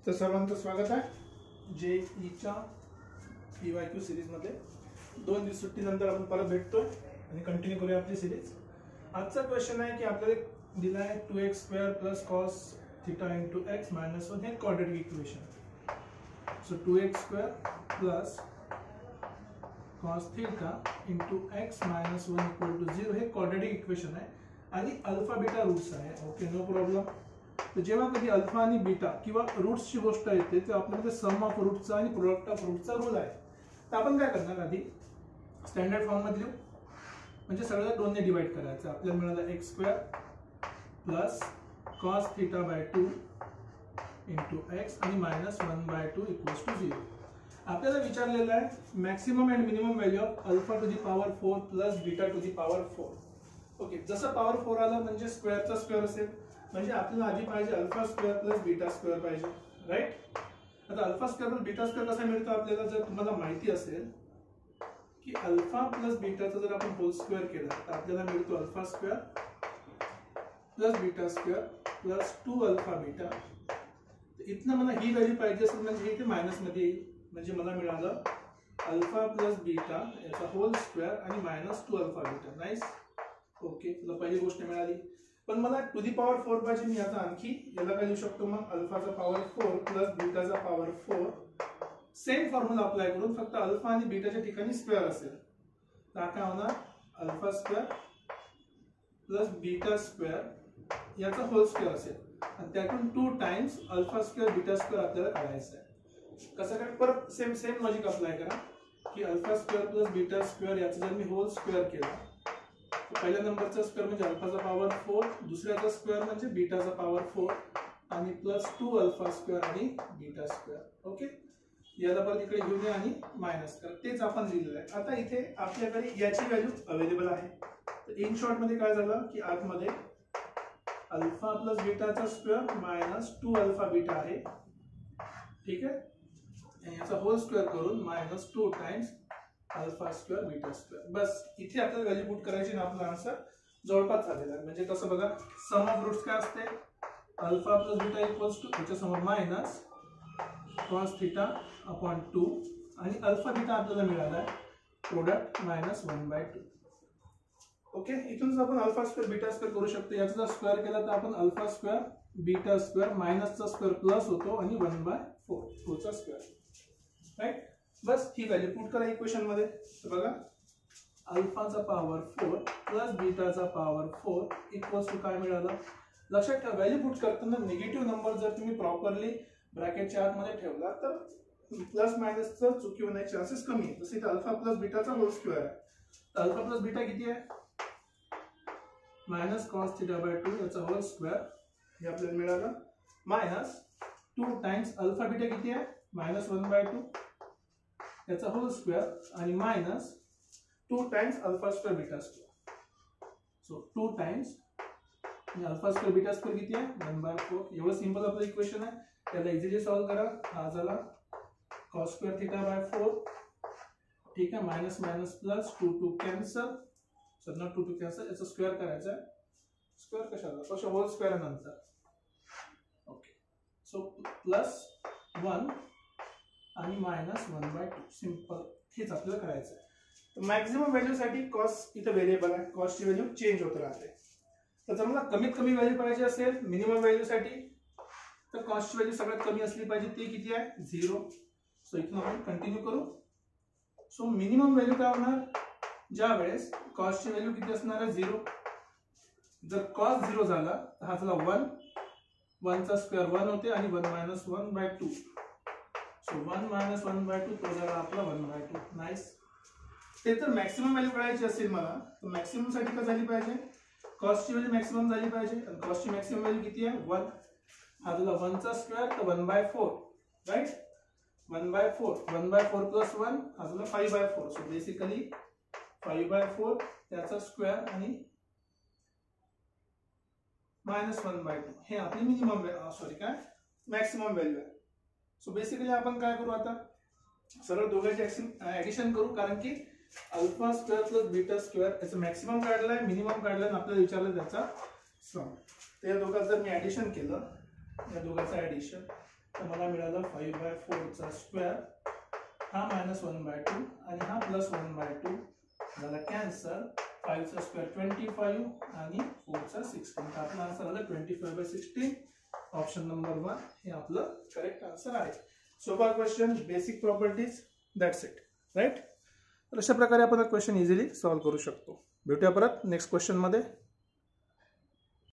तर सर्वांचं स्वागत आहे जेईच्या PYQ सिरीजमध्ये। 2 दिवस सुट्टीनंतर आपण परत भेटतोय आणि कंटिन्यू करूया आपली सिरीज। आजचा क्वेश्चन आहे की आपल्याला दिला आहे 2x² + cos θ * x - 1 हे quadratic equation. So 2x² + cos θ * x - 1 = 0 हे क्वाड्रॅटिक इक्वेशन आहे आणि अल्फा बीटा रूट्स आहे। Okay, no problem. तर जेव्हा कधी अल्फा आणि बीटा किंवा रूट्सची गोष्ट येते तेव्हा आपल्याकडे सम ऑफ रूट्सचा आणि प्रोडक्ट ऑफ रूट्सचा रूल आहे। तर आपण काय करणार, आधी स्टँडर्ड फॉर्म मध्ये लिहू, म्हणजे सगळं 2 ने डिवाइड करायचं। आपल्याला मिळालं x² + cos θ/2 * x आणि -1/2 = 0। आपल्याला विचारलेलं आहे maximum and minimum value of alpha two the power 4 + beta two the power 4। Okay, जसं पॉवर 4 आलं म्हणजे स्क्वेअरचा स्क्वेअर असेल, म्हणजे आपल्याला आधी पाहिजे α² + β² पाहिजे, राइट। आता α² + β² कसा मिळतो आपल्याला, जर तुम्हाला माहिती असेल की अल्फा + बीटाचा जर आपण होल स्क्वेअर केला तर आपल्याला मिळतो α² + β² + 2α β। तर इथनं मला ही व्हॅल्यू पाहिजे असेल म्हणजे इथे मायनस मध्ये येईल, म्हणजे मला मिळालं अल्फा + बीटा याचा होल स्क्वेअर आणि -2α β। नाइस। ओके, तुला पहिली गोष्ट मिळाली। पण मला टू दी पॉवर 4 पाहिजे, मी आता आणखी याला काय लिहू शकतो मग अल्फाचा पॉवर 4 + बीटाचा पॉवर 4। सेम फॉर्म्युला अप्लाय करून फक्त अल्फा आणि बीटाच्या ठिकाणी स्क्वेअर असेल, तर काय होणार α² + β² याचा होल स्क्वेअर असेल आणि त्यातून 2 टाइम्स α² β² आपल्याला काढायचं आहे। कसं काय, परत सेम लॉजिक अप्लाय करा की α² + β² याचा जर मी होल स्क्वेअर केला, पहिल्या नंबरचा स्क्वेअर म्हणजे अल्फाचा पॉवर 4, दुसऱ्याचा स्क्वेअर म्हणजे बीटाचा पॉवर 4 आणि +2α² आणि β²। ओके, याला परत इकडे घेऊन या आणि मायनस करा, तेच आपण लिहिलेलं आहे। आता इथे आपल्याकडे याची व्हॅल्यू अवेलेबल आहे। तर इन शॉर्ट मध्ये काय झालं की आतमध्ये अल्फा + बीटाचा स्क्वेअर -2α β आहे, ठीक आहे, आणि याचा होल स्क्वेअर करून -2 टाइम्स α² β²। बस इथे आपल्याला व्हॅल्यू पुट करायची ना, आपला आन्सर जवळपास झालेला आहे। म्हणजे कसं बघा, सम ऑफ रूट्स काय असते, अल्फा + बीटा याच्या समोर -cos θ/2 आणि अल्फा बीटा आपल्याला मिळाला आहे प्रोडक्ट -1/2। ओके, इथूनच आपण α² β² करू शकतो। याचा जर स्क्वेअर केला तर आपण α² β² मायनसचा स्क्वेअर प्लस होतो आणि 1/4 2 चा स्क्वेअर, राइट। बस ही व्हॅल्यू पुट करा इक्वेशन मध्ये। तर बघा, अल्फाचा पॉवर 4 + बीटाचा पॉवर 4 = काय मिळालं, लक्षात ठेवा व्हॅल्यू पुट करताना निगेटिव्ह नंबर जर तुम्ही प्रॉपरली ब्रॅकेटच्या आतमध्ये ठेवला तर प्लस मायनसचं चुकी होण्याचे चान्सेस कमी आहेत। जसं इथे अल्फा + बीटाचा होल स्क्वेअर आहे, तर अल्फा + बीटा किती आहे -cos θ/2 याचा होल स्क्वेअर हे आपल्याला मिळालं, -2 टाइम्स अल्फा बीटा किती आहे -1/2 याचा होल स्क्वेअर आणि -2 टाइम्स α² β²। सो 2 टाइम्स आणि α² β² किती आहे 1/4। एवढं सिंपल आपलं इक्वेशन आहे, त्याला इझिली सॉल्व करा। हा झाला cos² θ/4, ठीक आहे, minus minus plus 2 cancel, sir not 2 cancel, याचा स्क्वेअर करायचा आहे। स्क्वेअर कशाला, तो होल स्क्वेअर नंतर। ओके, सो +1 आणि -1/2 सिंपल, हेच आपल्याला करायचं आहे। मॅक्सिमम व्हॅल्यू साठी कॉस इथे व्हेरिएबल आहे, कॉसची व्हॅल्यू चेंज होत राहते। तर जर मला कमीत कमी व्हॅल्यू पाहिजे असेल मिनिमम व्हॅल्यू साठी, तर कॉसची व्हॅल्यू सगळ्यात कमी असली पाहिजे, ती किती आहे 0। सो इथून आपण कंटिन्यू करू। सो मिनिमम व्हॅल्यू काय होणार, ज्या वेळेस कॉसची व्हॅल्यू किती असणार आहे 0। जर कॉस 0 झाला तर हा झाला 1, 1 चा स्क्वेअर 1 होते आणि 1 - 1/2। सो 1 - 1/2 तो झाला आपला 1/2। नाइस। ते तर मॅक्सिमम व्हॅल्यू काढायची असेल मला, तर मॅक्सिमम साठी काय झाली पाहिजे, कॉसची व्हॅल्यू मॅक्सिमम झाली पाहिजे, आणि कॉसची मॅक्सिमम व्हॅल्यू किती आहे 1, हा झाला 1 चा स्क्वेअर तर 1/4, राइट। 1/4 1/4 + 1 हा झाला 5/4। सो बेसिकली 5/4 त्याचा स्क्वेअर आणि -1/2 हे आपली मिनिमम सॉरी काय मॅक्सिमम व्हॅल्यू आहे। सो बेसिकली आपण काय करू, आता सरळ दोघांची ऍडिशन करू, कारण की α² + β² याचा मॅक्सिमम काढलाय, मिनिमम काढलाय आणि आपल्याला विचारलं त्याचा सम। तर या दोघांचं जर मी ऍडिशन केलं, या दोघांचं ऍडिशन तर मला मिळालं 5/4चा स्क्वेअर, हा -1/2 आणि हा +1/2 झाला कॅन्सल. 5चा स्क्वेअर 25 आणि 4चा 16. तर आपला आन्सर आला 25/16. ऑप्शन नंबर 1 हे आपलं करेक्ट आन्सर आहे. सोपा question, basic properties, that's it, right. तर अशा प्रकारे आपण क्वेश्चन इझिली सॉल्व्ह करू शकतो. भेटूया परत नेक्स्ट क्वेश्चन मध्ये.